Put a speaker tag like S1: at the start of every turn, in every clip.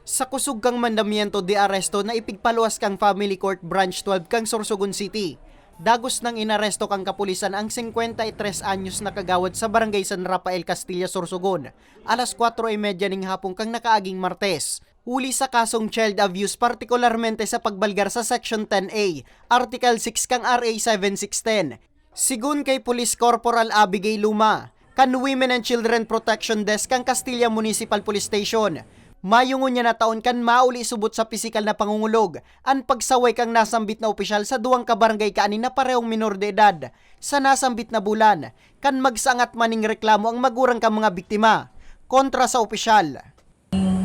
S1: Sa kusog kang mandamiento de aresto na ipigpaluwas kang Family Court Branch 12 kang Sorsogon City. Dagos nang inaresto kang kapulisan ang 53 anyos na kagawad sa barangay San Rafael, Castilla, Sorsogon. Alas 4:30 ning hapon kang nakaaging Martes. Huli sa kasong child abuse, partikularmente sa pagbalgar sa Section 10A, Article 6 kang RA 7610. Sigun kay Police Corporal Abigail Luma, kan Women and Children Protection Desk kang Castilla Municipal Police Station. Mayungon niya na taon kan mauli subot sa pisikal na pangungulog, an pagsaway kang nasambit na opisyal sa duwang kabarangay kaanin na parehong minor de edad. Sa nasambit na bulan, kan magsangat maning reklamo ang magurang kang mga biktima kontra sa opisyal.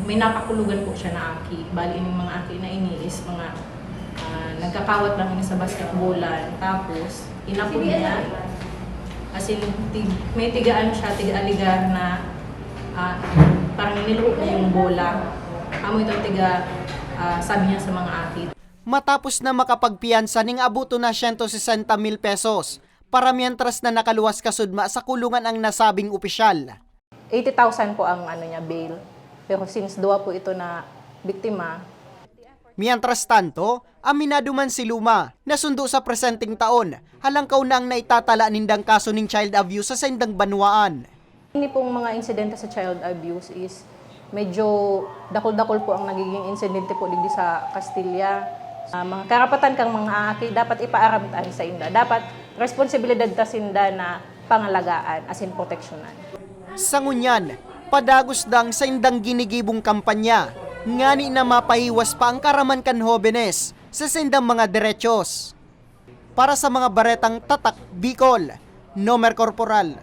S2: May napakulugan po siya na aki. Bali yung mga aki na ini is mga nagkakawat lang ini sa basketballan. Tapos, inapod niya. As in, may tigaan siya, tiga-aligar na parang niluho niya yung bola. Amo ito sabi niya sa mga aki.
S1: Matapos na makapagpiyansa ning abuto na 160,000 pesos, para mientras na nakaluwas kasudma sa kulungan ang nasabing opisyal.
S2: 80,000 po ang bail. Pero since duwa po ito na biktima.
S1: Mientras tanto, aminado man si Luma na sundo sa presenteng taon, halangkaw na ang naitatala nindang kaso ng child abuse sa sendang banwaan.
S2: Hindi pong mga insidente sa child abuse is medyo dakol-dakol po ang nagiging insidente po digdi sa Castilla. Mga karapatan kang mga aki dapat ipaaramtaan sa inda. Dapat responsibilidad ta sinda na pangalagaan as in proteksyonan.
S1: Sa ngunyan, padagos dang sa indang ginigibong kampanya, ngani na mapahiwas pa ang karaman kan hobenes sa sendang mga derechos. Para sa mga baretang tatak Bicol, Nomer Corporal.